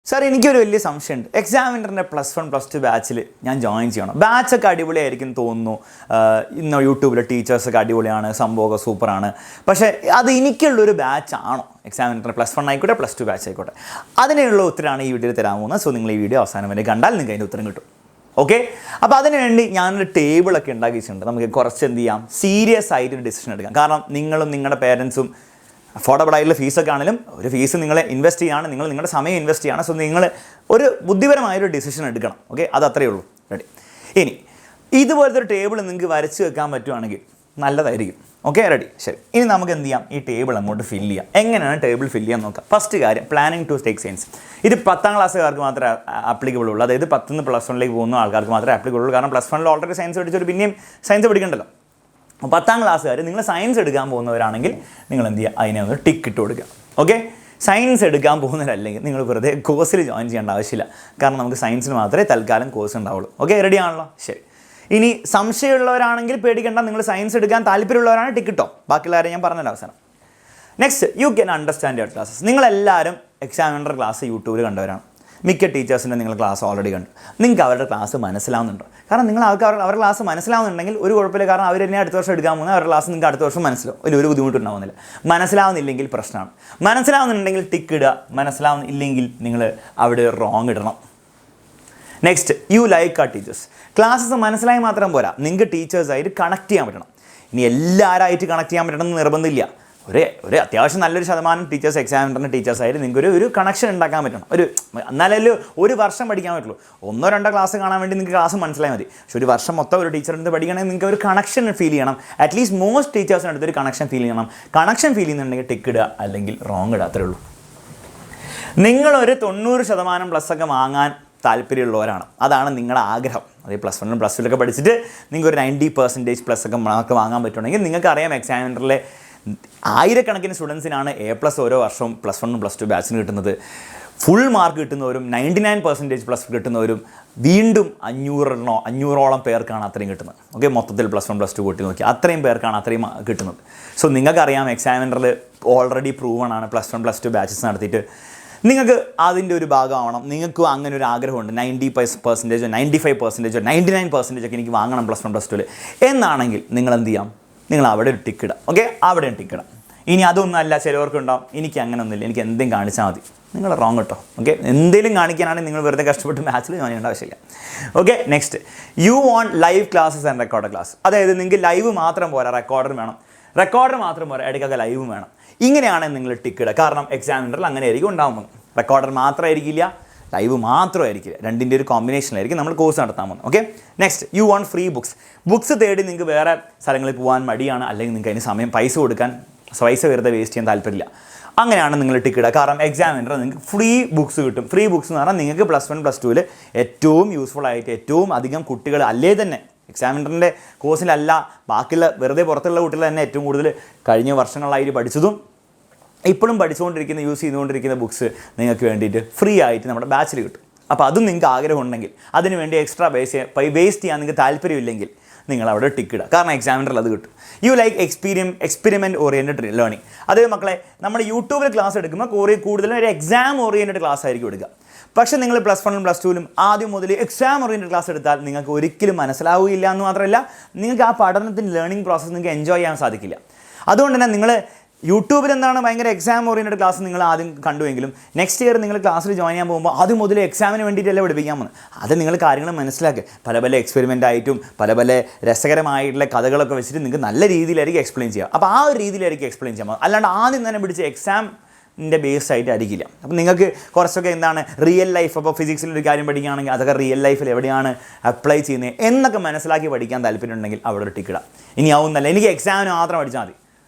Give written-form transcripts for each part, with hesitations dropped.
Sir, I have a സംശയമുണ്ട്. Examiner +1 +2 batchൽ ഞാൻ join ചെയ്യണം. ബാച്ച് ഒക്കെ അടിപൊളിയായിരിക്കും തോന്നുന്നു. ഇന്ന് യൂട്യൂബിലെ ടീച്ചേഴ്സ് ഒക്കെ അടിപൊളിയാണ്, സംഭവമൊക്കെ സൂപ്പറാണ്. പക്ഷേ അത് എനിക്കുള്ള ഒരു ബാച്ച് ആണോ? Examiner +1 ആയിക്കോട്ടെ +2 ബാച്ച് ആയിക്കോട്ടെ. അതിനുള്ള ഉത്തരമാണ് ഈ വീഡിയോയിൽ തരാൻ പോകുന്നത്. സോ നിങ്ങൾ ഈ വീഡിയോ അവസാനം വരെ കണ്ടാൽ നിങ്ങൾക്ക് അതിൻ്റെ ഉത്തരം കിട്ടും. ഓക്കെ, അപ്പോൾ അതിനുവേണ്ടി ഞാനൊരു ടേബിളൊക്കെ ഉണ്ടാക്കിയിട്ടുണ്ട്. നമുക്ക് കുറച്ച് എന്ത് ചെയ്യാം, സീരിയസ് ആയിട്ടൊരു ഡിസിഷൻ എടുക്കാം. കാരണം നിങ്ങളും നിങ്ങളുടെ പേരൻസും അഫോർഡബിൾ ആയിട്ടുള്ള ഫീസൊക്കെ ആണെങ്കിലും ഒരു ഫീസ് നിങ്ങൾ ഇൻവെസ്റ്റ് ചെയ്യുകയാണ്, നിങ്ങൾ നിങ്ങളുടെ സമയം ഇൻവെസ്റ്റ് ചെയ്യുകയാണ്. സോ നിങ്ങൾ ഒരു ബുദ്ധിപരമായൊരു ഡിസിഷൻ എടുക്കണം. ഓക്കെ, അത് അത്രയേ ഉള്ളൂ. റെഡി? ഇനി ഇതുപോലത്തെ ഒരു ടേബിൾ നിങ്ങൾക്ക് വരച്ച് വെക്കാൻ പറ്റുവാണെങ്കിൽ നല്ലതായിരിക്കും. Okay, ready? ശരി. ഇനി നമുക്ക് എന്ത് ചെയ്യാം, ഈ ടേബിൾ അങ്ങോട്ട് ഫില്ല് ചെയ്യാം. എങ്ങനെയാണ് ടേബിൾ ഫില്ല് ചെയ്യാൻ നോക്കാം. ഫസ്റ്റ് കാര്യം, പ്ലാനിങ് ടു ടേക്ക് സയൻസ്. ഇത് 10ാം ക്ലാസ്സുകാർക്ക് മാത്രമേ ആപ്ലിക്കബിൾ ഉള്ളൂ. അതായത് 10ന്ന് +1ലേക്ക് പോകുന്ന ആൾക്കാർക്ക് മാത്രമേ ആപ്ലിക്കബിൾ ഉള്ളൂ. കാരണം +1ൽ ഓൾറെഡി സയൻസ് പഠിച്ചൊരു പിന്നെയും സയൻസ് പഠിക്കണ്ടല്ലോ. 10ാം ക്ലാസ്സുകാർ നിങ്ങൾ സയൻസ് എടുക്കാൻ പോകുന്നവരാണെങ്കിൽ നിങ്ങൾ എന്ത് ചെയ്യുക, അതിനെ ഒന്ന് ടിക്ക് ഇട്ട് കൊടുക്കുക. ഓക്കെ, സയൻസ് എടുക്കാൻ പോകുന്നവരല്ലെങ്കിൽ നിങ്ങൾ വെറുതെ കോഴ്സിൽ ജോയിൻ ചെയ്യേണ്ട ആവശ്യമില്ല. കാരണം നമുക്ക് സയൻസിന് മാത്രമേ തൽക്കാലം കോഴ്സ് ഉണ്ടാവുള്ളൂ. ഓക്കെ, റെഡി ആണല്ലോ? ശരി. ഇനി സംശയമുള്ളവരാണെങ്കിൽ പേടിക്കേണ്ട, നിങ്ങൾ സയൻസ് എടുക്കാൻ താല്പര്യമുള്ളവരാണ് ടിക്ക് ഇട്ടോ. ബാക്കിയുള്ളവരെ ഞാൻ പറഞ്ഞല്ലോ അവസാനം. Next, you can understand your classes. നിങ്ങളെല്ലാവരും എക്സാമിനർ ക്ലാസ് യൂട്യൂബിൽ കണ്ടവരാണ്. മിക്ക ടീച്ചേഴ്സിൻ്റെ നിങ്ങൾ ക്ലാസ് ഓൾറെഡി കണ്ടു. നിങ്ങൾക്ക് അവരുടെ ക്ലാസ് മനസ്സിലാവുന്നുണ്ടോ? കാരണം നിങ്ങൾ അവരുടെ ക്ലാസ് മനസ്സിലാവുന്നുണ്ടെങ്കിൽ ഒരു കുഴപ്പമില്ല. കാരണം അവർ തന്നെ അടുത്ത വർഷം എടുക്കാൻ പോകുന്നത് അവരുടെ ക്ലാസ് നിങ്ങൾക്ക് അടുത്ത വർഷം മനസ്സിലാവും. ഒരു ബുദ്ധിമുട്ടുണ്ടാവുന്നില്ല. മനസ്സിലാവുന്നില്ലെങ്കിൽ പ്രശ്നമാണ്. മനസ്സിലാവുന്നുണ്ടെങ്കിൽ ടിക്ക് ഇടുക, മനസ്സിലാവുന്നില്ലെങ്കിൽ നിങ്ങൾ അവിടെ റോങ് ഇടണം. നെക്സ്റ്റ്, യു ലൈക്ക് ആ ടീച്ചേഴ്സ്. ക്ലാസ്സസ് മനസ്സിലായി മാത്രം പോരാ, നിങ്ങൾക്ക് ടീച്ചേഴ്സായിട്ട് കണക്ട് ചെയ്യാൻ പറ്റണം. ഇനി എല്ലാവരായിട്ട് കണക്ട് ചെയ്യാൻ പറ്റണമെന്ന് നിർബന്ധമില്ല. ഒരു അത്യാവശ്യം നല്ലൊരു ശതമാനം ടീച്ചേഴ്സ്, എക്സാമിനറിൻ്റെ ടീച്ചേഴ്സായിട്ട് നിങ്ങൾക്ക് ഒരു കണക്ഷൻ ഉണ്ടാക്കാൻ പറ്റണം. എന്നാലേ ഒരു വർഷം പഠിക്കാൻ പറ്റുള്ളൂ. 1-2 ക്ലാസ് കാണാൻ വേണ്ടി നിങ്ങൾക്ക് ക്ലാസ് മനസ്സിലായി മതി. പക്ഷേ ഒരു വർഷം മൊത്തം ഒരു ടീച്ചറിൻ്റെ അടുത്ത് പഠിക്കണമെങ്കിൽ നിങ്ങൾക്ക് ഒരു കണക്ഷൻ ഫീൽ ചെയ്യണം. അറ്റ്ലീസ്റ്റ് മോസ്റ്റ് ടീച്ചേഴ്സിൻ്റെ അടുത്ത് ഒരു കണക്ഷൻ ഫീൽ ചെയ്യണം. കണക്ഷൻ ഫീൽ ചെയ്യുന്നുണ്ടെങ്കിൽ ടിക്ക് ഇടുക, അല്ലെങ്കിൽ റോങ് ഇടുക. അത്രേ ഉള്ളൂ. നിങ്ങളൊരു 90% പ്ലസ്സൊക്കെ വാങ്ങാൻ താല്പര്യമുള്ളവരാണ്. അതാണ് നിങ്ങളുടെ ആഗ്രഹം. അതേ +1ലും +2ലൊക്കെ പഠിച്ചിട്ട് നിങ്ങൾക്ക് ഒരു 90% പ്ലസ്സൊക്കെ മാർക്ക് വാങ്ങാൻ പറ്റുമെങ്കിൽ നിങ്ങൾക്കറിയാം എക്സാമിനറിലെ ആയിരക്കണക്കിന് സ്റ്റുഡൻസിനാണ് A+ ഓരോ വർഷവും +1 +2 ബാച്ചിന് കിട്ടുന്നത്. ഫുൾ മാർക്ക് കിട്ടുന്നവരും 99% പ്ലസ് കിട്ടുന്നവരും വീണ്ടും 500ഓളം പേർക്കാണ് അത്രയും കിട്ടുന്നത്. ഓക്കെ, മൊത്തത്തിൽ +1 +2 കൂട്ടി നോക്കി അത്രയും പേർക്കാണ് അത്രയും കിട്ടുന്നത്. സോ നിങ്ങൾക്കറിയാം എക്സാമിനറിൽ ഓൾറെഡി പ്രൂവൺ ആണ്. +1 +2 ബാച്ചസ് നടത്തിയിട്ട് നിങ്ങൾക്ക് അതിൻ്റെ ഒരു ഭാഗമാവണം. നിങ്ങൾക്കും അങ്ങനെ ഒരു ആഗ്രഹമുണ്ട്. 90% 95% 99% ഒക്കെ എനിക്ക് വാങ്ങണം +1 +2ൽ എന്നാണെങ്കിൽ നിങ്ങൾ എന്ത് ചെയ്യാം, നിങ്ങൾ അവിടെ ഒരു ടിക്ക് ഇടാം. ഓക്കെ, അവിടെ ടിക്ക് ഇടാം. ഇനി അതൊന്നും അല്ല, ചിലവർക്കുണ്ടാവും എനിക്ക് അങ്ങനെ ഒന്നുമില്ല, എനിക്ക് എന്തെങ്കിലും കാണിച്ചാൽ മതി. നിങ്ങൾ റോങ് കേട്ടോ. ഓക്കെ, എന്തെങ്കിലും കാണിക്കാനാണെങ്കിൽ നിങ്ങൾ വെറുതെ കഷ്ടപ്പെട്ട് മാച്ചിൽ ജോയിൻ ചെയ്യേണ്ട ആവശ്യമില്ല. Okay, next, you want live classes and record class. അതായത് നിങ്ങൾക്ക് ലൈവ് മാത്രം പോരാ, റെക്കോർഡർ വേണം. റെക്കോർഡർ മാത്രം പോരാ, ഇടയ്ക്കൊക്കെ ലൈവും വേണം. ഇങ്ങനെയാണെങ്കിൽ നിങ്ങൾ ടിക്ക് ഇടുക. കാരണം എക്സാമിനറിൽ അങ്ങനെ ആയിരിക്കും ഉണ്ടാകുമ്പോൾ. റെക്കോർഡർ മാത്രമായിരിക്കില്ല, ലൈവ് മാത്രമായിരിക്കില്ല, രണ്ടിൻ്റെ ഒരു കോമ്പിനേഷനിലായിരിക്കും നമ്മൾ കോഴ്സ് നടത്താൻ പോകുന്നത്. Okay, next, you want free books തേടി നിങ്ങൾക്ക് വേറെ സ്ഥലങ്ങളിൽ പോകാൻ മടിയാണ്, അല്ലെങ്കിൽ നിങ്ങൾക്ക് അതിന് സമയം പൈസ വെറുതെ വേസ്റ്റ് ചെയ്യാൻ താല്പര്യമില്ല. അങ്ങനെയാണ് നിങ്ങൾ ടിക്ക് ഇടുക. കാരണം എക്സാമിനർ നിങ്ങൾക്ക് ഫ്രീ ബുക്സ് കിട്ടും. ഫ്രീ ബുക്സ് എന്ന് പറഞ്ഞാൽ നിങ്ങൾക്ക് +1 +2ൽ ഏറ്റവും യൂസ്ഫുൾ ആയിട്ട് ഏറ്റവും അധികം കുട്ടികൾ അല്ലേ തന്നെ എക്സാമിനറിൻ്റെ കോഴ്സിലല്ല, ബാക്കിയുള്ള വെറുതെ പുറത്തുള്ള കുട്ടികൾ തന്നെ ഏറ്റവും കൂടുതൽ കഴിഞ്ഞ വർഷങ്ങളായിട്ട് പഠിച്ചതും ഇപ്പോഴും പഠിച്ചുകൊണ്ടിരിക്കുന്ന യൂസ് ചെയ്തുകൊണ്ടിരിക്കുന്ന ബുക്സ് നിങ്ങൾക്ക് വേണ്ടിയിട്ട് ഫ്രീ ആയിട്ട് നമ്മുടെ ബാച്ചിൽ കിട്ടും. അപ്പോൾ അതും നിങ്ങൾക്ക് ആഗ്രഹമുണ്ടെങ്കിൽ അതിന് വേണ്ടി എക്സ്ട്രാ വേസ്റ്റ് ചെയ്യാൻ നിങ്ങൾക്ക് താല്പര്യമില്ലെങ്കിൽ നിങ്ങൾ അവിടെ ടിക്ക് ഇടുക. കാരണം എക്സാമിനറിൽ അത് കിട്ടും. You like experiment oriented learning. അതേ മക്കളെ, നമ്മൾ യൂട്യൂബിൽ ക്ലാസ് എടുക്കുമ്പോൾ കൂടുതലും ഒരു എക്സാം ഓറിയൻറ്റഡ് ക്ലാസ് ആയിരിക്കും എടുക്കുക. പക്ഷേ നിങ്ങൾ +1ലും +2ലും ആദ്യം മുതൽ എക്സാം ഓറിയൻറ്റഡ് ക്ലാസ് എടുത്താൽ നിങ്ങൾക്ക് ഒരിക്കലും മനസ്സിലാവുകയില്ല എന്ന് മാത്രമല്ല, നിങ്ങൾക്ക് ആ പഠനത്തിൻ്റെ ലേണിംഗ് പ്രോസസ്സ് നിങ്ങൾക്ക് എൻജോയ് ചെയ്യാൻ സാധിക്കില്ല. അതുകൊണ്ട് തന്നെ നിങ്ങൾ യൂട്യൂബിൽ എന്താണ് ഭയങ്കര എക്സാം ഓറിയൻറ്റഡ് ക്ലാസ് നിങ്ങൾ ആദ്യം കണ്ടുവെങ്കിലും നെക്സ്റ്റ് ഇയർ നിങ്ങൾ ക്ലാസ്സിൽ ജോയിൻ ചെയ്യാൻ പോകുമ്പോൾ ആദ്യം മുതൽ എക്സാമിന് വേണ്ടിയിട്ടല്ലേ പഠിപ്പിക്കാൻ പോകുന്നത്. അത് നിങ്ങൾ കാര്യങ്ങൾ മനസ്സിലാക്കുക. പല എക്സ്പെരിമെൻ്റ് ആയിട്ടും പല രസകരമായിട്ടുള്ള കഥകളൊക്കെ വെച്ചിട്ട് നിങ്ങൾക്ക് നല്ല രീതിയിലായിരിക്കും എക്സ്പ്ലെയിൻ ചെയ്യുക. അപ്പോൾ ആ ഒരു രീതിയിലായിരിക്കും എക്സ്പ്ലെയിൻ ചെയ്യാൻ പോകുന്നത്. അല്ലാണ്ട് ആദ്യം തന്നെ പിടിച്ച് എക്സാമിൻ്റെ ബേസ് ആയിട്ട് ആയിരിക്കില്ല. അപ്പോൾ നിങ്ങൾക്ക് കുറച്ചൊക്കെ എന്താണ് റിയൽ ലൈഫ്, അപ്പോൾ ഫിസിക്സിലൊരു കാര്യം പഠിക്കുകയാണെങ്കിൽ അതൊക്കെ റിയൽ ലൈഫിൽ എവിടെയാണ് അപ്ലൈ ചെയ്യുന്നത് എന്നൊക്കെ മനസ്സിലാക്കി പഠിക്കാൻ താല്പര്യമുണ്ടെങ്കിൽ അവിടെ ഒരു ടിക്ക് ഇടാം. ഇനി ആവുന്നല്ല എനിക്ക് എക്സാമിന് മാത്രം പഠിച്ചാൽ മതി,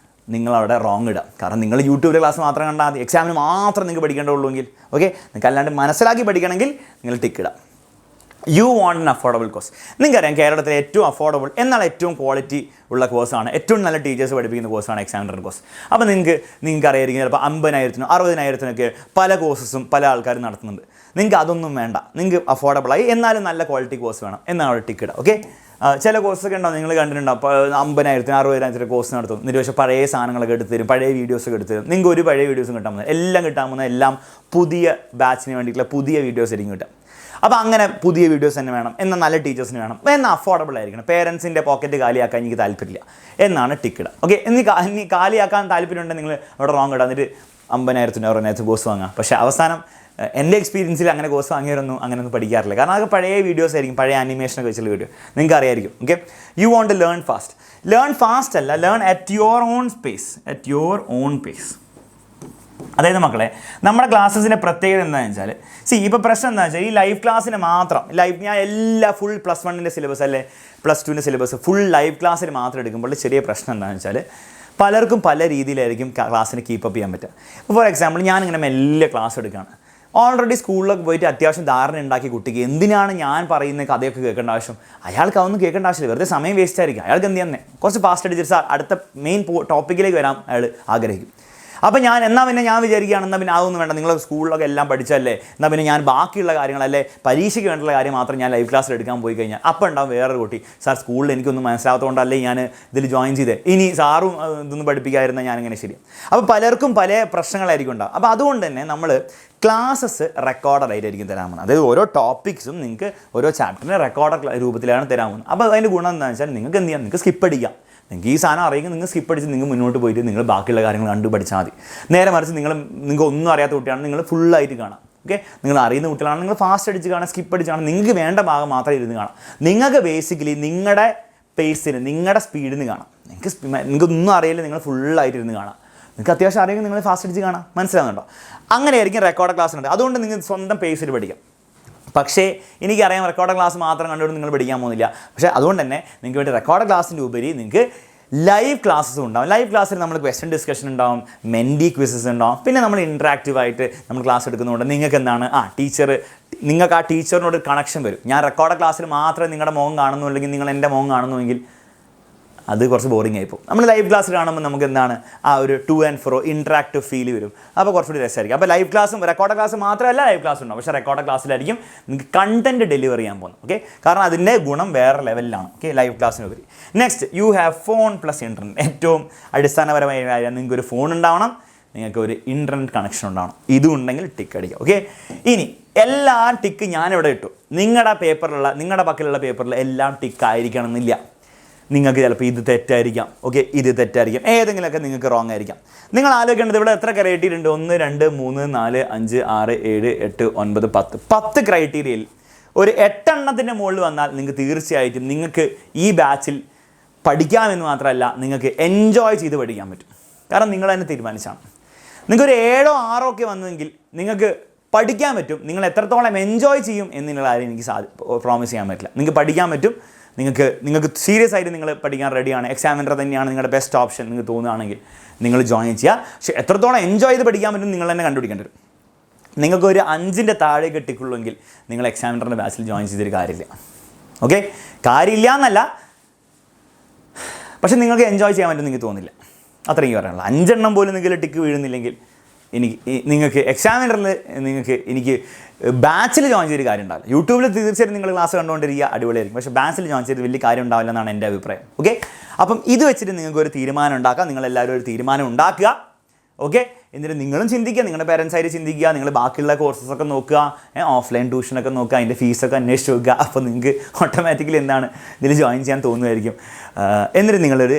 നിങ്ങളവിടെ റോങ് ഇടാം. കാരണം നിങ്ങൾ യൂട്യൂബിലെ ക്ലാസ് മാത്രം കണ്ടാൽ മതി, എക്സാമിന് മാത്രം നിങ്ങൾക്ക് പഠിക്കേണ്ടുള്ളൂ എങ്കിൽ. ഓക്കെ, നിങ്ങൾക്ക് അല്ലാണ്ട് മനസ്സിലാക്കി പഠിക്കണമെങ്കിൽ നിങ്ങൾ ടിക്ക് ഇടാം. You want an affordable course. നിങ്ങൾക്കറിയാം കേരളത്തിലെ ഏറ്റവും അഫോർഡബിൾ എന്നാൽ ഏറ്റവും ക്വാളിറ്റി ഉള്ള കോഴ്സാണ്, ഏറ്റവും നല്ല ടീച്ചേഴ്സ് പഠിപ്പിക്കുന്ന കോഴ്സാണ് എക്സാമിനർ കോഴ്സ്. അപ്പോൾ നിങ്ങൾക്ക് അറിയായിരിക്കും ചിലപ്പോൾ 50,000-നും 60,000-ത്തിനൊക്കെ പല കോഴ്സസും പല ആൾക്കാരും നടത്തുന്നുണ്ട്. നിങ്ങൾക്ക് അതൊന്നും വേണ്ട, നിങ്ങൾക്ക് അഫോർഡബിളായി എന്നാലും നല്ല ക്വാളിറ്റി കോഴ്സ് വേണം, എന്നാൽ അവിടെ ടിക്ക് ഇടാം. ഓക്കെ, ചില കോഴ്സൊക്കെ ഉണ്ടാവും നിങ്ങൾ കണ്ടിട്ടുണ്ടാവും. അപ്പോൾ 50,000 60,000 കോഴ്സ് നടത്തും. എന്നിട്ട് പക്ഷേ പഴയ സാധനങ്ങളൊക്കെ എടുത്ത് തരും, പഴയ വീഡിയോസൊക്കെ എടുത്ത് തരും. നിങ്ങൾക്ക് ഒരു പഴയ വീഡിയോസും കിട്ടാൻ പോകുന്നത് എല്ലാം കിട്ടാൻ പോകുന്നത് എല്ലാം പുതിയ ബാച്ചിന് വേണ്ടിയിട്ടുള്ള പുതിയ വീഡിയോസ് ആയിരിക്കും കിട്ടുക. അപ്പോൾ അങ്ങനെ പുതിയ വീഡിയോസ് തന്നെ വേണം, എന്നാൽ നല്ല ടീച്ചേഴ്സിന് വേണം, എന്നാൽ അഫോർഡബിൾ ആയിരിക്കണം, പേരൻസിൻ്റെ പോക്കറ്റ് കാലിയാക്കാൻ എനിക്ക് താല്പര്യമില്ല എന്നാണ് ടിക്കറ്റ്. ഓക്കെ, ഇനി കാലിയാക്കാൻ താല്പര്യമുണ്ടെങ്കിൽ നിങ്ങൾ അവിടെ റോങ് ഇടാം, എന്നിട്ട് 50,000 60,000 കോഴ്സ് വാങ്ങാം. പക്ഷേ അവസാനം എൻ്റെ എക്സ്പീരിയൻസിൽ അങ്ങനെ കോഴ്സ് വാങ്ങിയവരൊന്നും അങ്ങനെയൊന്നും പഠിക്കാറില്ല. കാരണം അതൊക്കെ പഴയ വീഡിയോസ് ആയിരിക്കും, പഴയ ആനിമേഷനൊക്കെ വെച്ചുള്ള വീഡിയോ നിങ്ങൾക്ക് അറിയായിരിക്കും. Okay, you want to learn fast. Learn fast അല്ല, learn at your own space, at your own pace. അതായത് മക്കളെ, നമ്മുടെ ക്ലാസ്സസിൻ്റെ പ്രത്യേകത എന്താണെന്ന് വെച്ചാൽ, ഇപ്പോൾ പ്രശ്നം എന്താണെന്ന് വെച്ചാൽ ഈ ലൈവ് ക്ലാസ്സിന് മാത്രം ഞാൻ എല്ലാ ഫുൾ +1 സിലബസ് അല്ലെ +2 സിലബസ് ഫുൾ ലൈവ് ക്ലാസ്സിന് മാത്രം എടുക്കുമ്പോൾ ചെറിയ പ്രശ്നം എന്താണെന്ന് വെച്ചാൽ പലർക്കും പല രീതിയിലായിരിക്കും ക്ലാസ്സിന് കീപ്പപ്പ് ചെയ്യാൻ പറ്റുക. ഫോർ എക്സാമ്പിൾ, ഞാനിങ്ങനെ മെല്ലെ ക്ലാസ് എടുക്കുകയാണ്. ഓൾറെഡി സ്കൂളിലൊക്കെ പോയിട്ട് അത്യാവശ്യം ധാരണ ഉണ്ടാക്കി കുട്ടിക്ക് എന്തിനാണ് ഞാൻ പറയുന്ന കഥയൊക്കെ കേൾക്കേണ്ട ആവശ്യം? അയാൾക്ക് അതൊന്നും കേൾക്കേണ്ട ആവശ്യമില്ല, വെറുതെ സമയം വേസ്റ്റ് ആയിരിക്കും. അയാൾക്ക് എന്ത് തന്നെ കുറച്ച് ഫാസ്റ്റ് അടിച്ചിട്ട് അടുത്ത മെയിൻ ടോപ്പിക്കിലേക്ക് വരാൻ അയാൾ ആഗ്രഹിക്കും. അപ്പോൾ എന്നാൽ പിന്നെ ഞാൻ വിചാരിക്കുകയാണ്, എന്നാൽ പിന്നെ അതൊന്നും വേണ്ട, നിങ്ങൾ സ്കൂളിലൊക്കെ എല്ലാം പഠിച്ചല്ലേ, എന്നാൽ പിന്നെ ഞാൻ ബാക്കിയുള്ള കാര്യങ്ങളല്ലേ പരീക്ഷയ്ക്ക് വേണ്ടിയുള്ള കാര്യം മാത്രം ഞാൻ ലൈവ് ക്ലാസ്സിൽ എടുക്കാൻ പോയി കഴിഞ്ഞാൽ അപ്പോൾ ഉണ്ടാവും വേറൊരു കുട്ടി, സാർ സ്കൂളിൽ എനിക്കൊന്നും മനസ്സിലാകാത്തതുകൊണ്ടല്ലേ ഞാൻ ഇതിൽ ജോയിൻ ചെയ്തേ, ഇനി സാറും ഇതൊന്നും പഠിപ്പിക്കാതിരുന്ന ഞാനിങ്ങനെ ശരി. അപ്പോൾ പലർക്കും പല പ്രശ്നങ്ങളായിരിക്കും ഉണ്ടാവും. അപ്പോൾ അതുകൊണ്ട് തന്നെ നമ്മൾ ക്ലാസ്സസ് റെക്കോർഡറായിട്ടായിരിക്കും തരാൻ പോകുന്നത്. അതായത് ഓരോ ടോപ്പിക്സും നിങ്ങൾക്ക് ഓരോ ചാപ്റ്ററിന് റെക്കോർഡർ രൂപത്തിലാണ് തരാൻ പോകുന്നത്. അപ്പോൾ അതിൻ്റെ ഗുണം എന്താണെന്ന് വെച്ചാൽ നിങ്ങൾക്ക് എന്ത് ചെയ്യാം, നിങ്ങൾക്ക് സ്കിപ്പ് അടിക്കാം. നിങ്ങൾക്ക് ഈ സാധനം അറിയെങ്കിൽ നിങ്ങൾ സ്കിപ്പ് അടിച്ച് നിങ്ങൾ മുന്നോട്ട് പോയിട്ട് നിങ്ങൾ ബാക്കിയുള്ള കാര്യങ്ങൾ കണ്ടു പഠിച്ചാൽ മതി. നേരെ മറിച്ച് നിങ്ങൾക്ക് ഒന്നും അറിയാത്ത കുട്ടിയാണ്, നിങ്ങൾ ഫുള്ളായിട്ട് കാണാം. ഓക്കെ, നിങ്ങൾ അറിയുന്ന കുട്ടികളാണ്, നിങ്ങൾ ഫാസ്റ്റ് അടിച്ച് കാണാം, സ്കിപ്പ് അടിച്ച് കാണാം, നിങ്ങൾക്ക് വേണ്ട ഭാഗം മാത്രം ഇരുന്ന് കാണാം. നിങ്ങൾക്ക് ബേസിക്കലി നിങ്ങളുടെ പേസിന് നിങ്ങളുടെ സ്പീഡിന് കാണാം. നിങ്ങൾക്കൊന്നും അറിയില്ല, നിങ്ങൾ ഫുള്ളായിട്ട് ഇരുന്ന് കാണാം. നിങ്ങൾക്ക് അത്യാവശ്യം അറിയെങ്കിൽ നിങ്ങൾ ഫാസ്റ്റ് അടിച്ച് കാണാം. മനസ്സിലാകുന്നുണ്ടോ? അങ്ങനെയായിരിക്കും റെക്കോർഡ് ക്ലാസ് ഉണ്ട്. അതുകൊണ്ട് നിങ്ങൾ സ്വന്തം പേസിൽ പഠിക്കാം. പക്ഷേ എനിക്കറിയാം റെക്കോർഡ് ക്ലാസ് മാത്രം കണ്ടുകൊണ്ട് നിങ്ങൾ പഠിക്കാൻ പോകുന്നില്ല. പക്ഷേ അതുകൊണ്ട് തന്നെ നിങ്ങൾക്ക് വേണ്ടി റെക്കോർഡ് ക്ലാസ്സിൻ്റെ ഉപരി നിങ്ങൾക്ക് ലൈവ് ക്ലാസ്സസും ഉണ്ടാവും. ലൈവ് ക്ലാസ്സിൽ നമ്മൾ ക്വസ്റ്റ്യൻ ഡിസ്കഷൻ ഉണ്ടാവും, മെൻഡി ക്വിസസ് ഉണ്ടാവും. പിന്നെ നമ്മൾ ഇൻട്രാക്റ്റീവായിട്ട് നമ്മൾ ക്ലാസ് എടുക്കുന്നതുകൊണ്ട് നിങ്ങൾക്ക് എന്താണ് നിങ്ങൾക്ക് ആ ടീച്ചറിനോട് കണക്ഷൻ വരും. ഞാൻ റെക്കോർഡ് ക്ലാസ്സിൽ മാത്രമേ നിങ്ങളുടെ മുഖം കാണുന്നുണ്ടെങ്കിൽ നിങ്ങൾ എൻ്റെ മുഖം കാണുന്നുവെങ്കിൽ അത് കുറച്ച് ബോറിംഗ് ആയിപ്പോൾ. നമ്മൾ ലൈവ് ക്ലാസ് കാണുമ്പോൾ നമുക്ക് എന്താണ് ആ ഒരു two and fro interactive feel വരും. അപ്പോൾ കുറച്ചുകൂടി രസമായിരിക്കും. അപ്പോൾ ലൈവ് ക്ലാസ്സും റെക്കോർഡ് ക്ലാസ് മാത്രമല്ല ലൈവ് ക്ലാസ് ഉണ്ടാവും. പക്ഷേ റെക്കോർഡ് ക്ലാസ്സിലായിരിക്കും നിങ്ങൾക്ക് കണ്ടൻറ്റ് ഡെലിവർ ചെയ്യാൻ പോകുന്നത്. ഓക്കെ, കാരണം അതിൻ്റെ ഗുണം വേറെ ലെവലിലാണ്. ഓക്കെ, ലൈവ് ക്ലാസ്സിനുപരി. Next, you have phone plus internet. ഏറ്റവും അടിസ്ഥാനപരമായ കാര്യം, നിങ്ങൾക്ക് ഒരു ഫോൺ ഉണ്ടാവണം, നിങ്ങൾക്ക് ഒരു ഇൻ്റർനെറ്റ് കണക്ഷൻ ഉണ്ടാവണം. ഇതും ഉണ്ടെങ്കിൽ ടിക്ക് അടിക്കാം. ഓക്കെ, ഇനി എല്ലാ ടിക്ക് ഞാനിവിടെ ഇട്ടു. നിങ്ങളുടെ പക്കലുള്ള പേപ്പറിൽ എല്ലാം ടിക്ക് ആയിരിക്കണം എന്നില്ല. നിങ്ങൾക്ക് ചിലപ്പോൾ ഇത് തെറ്റായിരിക്കാം. ഓക്കെ, ഇത് തെറ്റായിരിക്കാം, ഏതെങ്കിലുമൊക്കെ നിങ്ങൾക്ക് റോങ് ആയിരിക്കാം. നിങ്ങൾ ആലോചിക്കേണ്ടത് ഇവിടെ എത്ര ക്രൈറ്റീരിയ ഉണ്ട്? 1 2 3 4 5 6 7 8 9 10 ക്രൈറ്റീരിയയിൽ ഒരു 8 എണ്ണത്തിൻ്റെ മുകളിൽ വന്നാൽ നിങ്ങൾക്ക് തീർച്ചയായിട്ടും നിങ്ങൾക്ക് ഈ ബാച്ചിൽ പഠിക്കാമെന്ന് മാത്രമല്ല നിങ്ങൾക്ക് എൻജോയ് ചെയ്ത് പഠിക്കാൻ പറ്റും. കാരണം നിങ്ങൾ തന്നെ തീരുമാനിച്ചാണ്. നിങ്ങൾക്കൊരു 7 6 ഒക്കെ വന്നെങ്കിൽ നിങ്ങൾക്ക് പഠിക്കാൻ പറ്റും. നിങ്ങൾ എത്രത്തോളം എൻജോയ് ചെയ്യും എന്നുള്ള കാര്യം എനിക്ക് പ്രോമിസ് ചെയ്യാൻ പറ്റില്ല. നിങ്ങൾക്ക് പഠിക്കാൻ പറ്റും. നിങ്ങൾക്ക് സീരിയസ് ആയിട്ട് നിങ്ങൾ പഠിക്കാൻ റെഡിയാണ്, എക്സാമിനർ തന്നെയാണ് നിങ്ങളുടെ ബെസ്റ്റ് ഓപ്ഷൻ നിങ്ങൾക്ക് തോന്നുകയാണെങ്കിൽ നിങ്ങൾ ജോയിൻ ചെയ്യുക. പക്ഷേ എത്രത്തോളം എൻജോയ് ചെയ്ത് പഠിക്കാൻ പറ്റും നിങ്ങൾ തന്നെ കണ്ടുപിടിക്കേണ്ടി വരും. നിങ്ങൾക്കൊരു 5ൻ്റെ താഴെ കിട്ടിക്കുള്ളെങ്കിൽ നിങ്ങൾ എക്സാമിനറിൻ്റെ ബാച്ചിൽ ജോയിൻ ചെയ്തൊരു കാര്യമില്ല. ഓക്കെ, കാര്യമില്ല എന്നല്ല, പക്ഷേ നിങ്ങൾക്ക് എൻജോയ് ചെയ്യാൻ പറ്റും നിങ്ങൾക്ക് തോന്നില്ല. അത്രയും പറയാനുള്ളൂ. 5 എണ്ണം പോലും നിങ്ങൾ ടിക്ക് വീഴുന്നില്ലെങ്കിൽ നിങ്ങൾക്ക് എക്സാമിനറിൽ എനിക്ക് ബാച്ചിൽ ജോയിൻ ചെയ്തൊരു കാര്യം ഉണ്ടാവില്ല. യൂട്യൂബിൽ തീർച്ചയായിട്ടും നിങ്ങൾ ക്ലാസ് കണ്ടുകൊണ്ടിരിക്കുക, അടിപൊളിയായിരിക്കും. പക്ഷേ ബാച്ചിൽ ജോയിൻ ചെയ്ത് വലിയ കാര്യം ഉണ്ടാവില്ല എന്നാണ് എൻ്റെ അഭിപ്രായം. ഓക്കെ, അപ്പം ഇത് വെച്ചിട്ട് നിങ്ങൾക്ക് ഒരു തീരുമാനം ഉണ്ടാക്കാം. നിങ്ങളെല്ലാവരും ഒരു തീരുമാനം ഉണ്ടാക്കുക. ഓക്കെ, എന്നിട്ട് നിങ്ങളും ചിന്തിക്കുക, നിങ്ങളുടെ പേരൻസായിട്ട് ചിന്തിക്കുക, നിങ്ങൾ ബാക്കിയുള്ള കോഴ്സസൊക്കെ നോക്കുക, ഓഫ്ലൈൻ ട്യൂഷനൊക്കെ നോക്കുക, അതിൻ്റെ ഫീസൊക്കെ അന്വേഷിച്ച് നോക്കുക. അപ്പോൾ നിങ്ങൾക്ക് ഓട്ടോമാറ്റിക്കലി എന്താണ് ഇതിൽ ജോയിൻ ചെയ്യാൻ തോന്നുമായിരിക്കും. എന്നിട്ട് നിങ്ങളൊരു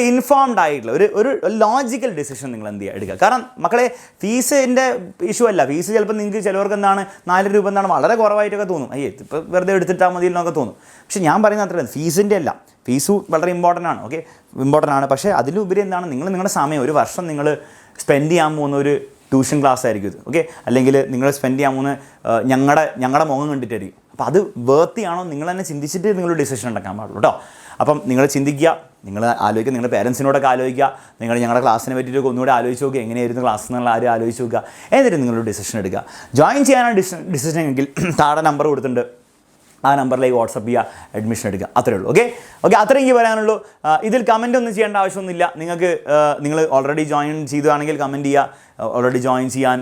ഇൻഫോംഡ് ആയിട്ടുള്ള ഒരു ലോജിക്കൽ ഡിസിഷൻ നിങ്ങൾ എന്ത് ചെയ്യുക, എടുക്കുക. കാരണം മക്കളെ, ഫീസിൻ്റെ ഇഷ്യൂ അല്ല. ഫീസ് ചിലപ്പോൾ നിങ്ങൾക്ക് ചിലവർക്ക് എന്താണ് 4 രൂപ എന്താണ് വളരെ കുറവായിട്ടൊക്കെ തോന്നും. ഇപ്പോൾ വെറുതെ എടുത്തിട്ടാൽ മതി എന്നൊക്കെ തോന്നും. പക്ഷേ ഞാൻ പറയുന്ന അത്രയും ഫീസിൻ്റെ അല്ല. ഫീസ് വളരെ ഇമ്പോർട്ടൻ്റ് ആണ്. ഓക്കെ, ഇമ്പോർട്ടൻ്റ് ആണ്. പക്ഷേ അതിലുപരി എന്താണ് നിങ്ങളുടെ സമയം, ഒരു വർഷം നിങ്ങൾ സ്പെൻഡ് ചെയ്യാൻ പോകുന്ന ഒരു ട്യൂഷൻ ക്ലാസ് ആയിരിക്കും ഇത്. ഓക്കെ, അല്ലെങ്കിൽ നിങ്ങൾ സ്പെൻഡ് ചെയ്യാൻ പോകുന്ന ഞങ്ങളുടെ മുഖം കണ്ടിട്ടായിരിക്കും. അപ്പോൾ അത് വേർത്തിയാണോ നിങ്ങൾ തന്നെ ചിന്തിച്ചിട്ട് നിങ്ങളൊരു ഡിസിഷൻ ഉണ്ടാക്കാൻ പാടുള്ളൂ കേട്ടോ. അപ്പം നിങ്ങൾ ചിന്തിക്കുക, നിങ്ങൾ ആലോചിക്കുക, നിങ്ങളുടെ പേരൻസിനോടൊക്കെ ആലോചിക്കുക, നിങ്ങൾ ഞങ്ങളുടെ ക്ലാസ്സിനെ പറ്റിയിട്ടൊക്കെ ഒന്നുകൂടെ ആലോചിച്ച് നോക്കുക, എങ്ങനെയായിരുന്നു ക്ലാസ് എന്നുള്ള ആരും ആലോചിച്ച് നോക്കുക. എന്നിട്ട് നിങ്ങളൊരു ഡിസിഷൻ എടുക്കുക. ജോയിൻ ചെയ്യാനാണ് ഡിസിഷൻ എങ്കിൽ താഴെ നമ്പർ കൊടുത്തിട്ടുണ്ട്, ആ നമ്പറിലേക്ക് വാട്സപ്പ് ചെയ്യുക, അഡ്മിഷൻ എടുക്കുക. അത്രേ ഉള്ളൂ. ഓക്കെ, അത്രയും എനിക്ക് പറയാനുള്ളൂ. ഇതിൽ കമൻറ്റ് ഒന്നും ചെയ്യേണ്ട ആവശ്യമൊന്നുമില്ല. നിങ്ങൾ ഓൾറെഡി ജോയിൻ ചെയ്തതാണെങ്കിൽ കമൻറ്റ് ചെയ്യുക. ഓൾറെഡി ജോയിൻ ചെയ്യാൻ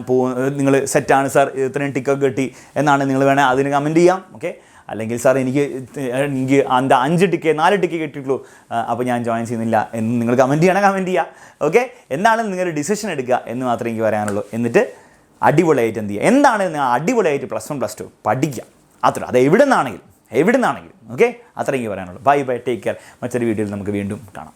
നിങ്ങൾ സെറ്റാണ് സാർ, ഇത്രയും ടിക്കൊക്കെ കിട്ടി എന്നാണ് നിങ്ങൾ വേണേൽ അതിന് കമൻറ്റ് ചെയ്യാം. ഓക്കെ, അല്ലെങ്കിൽ സാർ എനിക്ക് എന്താ 5 ടിക്കറ്റ് 4 ടിക്കറ്റ് കിട്ടിയിട്ടുള്ളൂ, അപ്പോൾ ഞാൻ ജോയിൻ ചെയ്യുന്നില്ല എന്ന് നിങ്ങൾ കമൻറ്റ് ചെയ്യുക. ഓക്കെ, എന്താണ് നിങ്ങൾ ഡിസിഷൻ എടുക്കുക എന്ന് മാത്രമേ എനിക്ക് പറയാനുള്ളൂ. എന്നിട്ട് അടിപൊളിയായിട്ട് എന്ത് ചെയ്യുക, എന്താണ് നിങ്ങൾ അടിപൊളിയായിട്ട് +1 +2 പഠിക്കുക. അത്ര അത് എവിടെ നിന്നാണെങ്കിലും. ഓക്കെ, അത്ര എനിക്ക് പറയാനുള്ളൂ. Bye, take care. മറ്റൊരു വീഡിയോയിൽ നമുക്ക് വീണ്ടും കാണാം.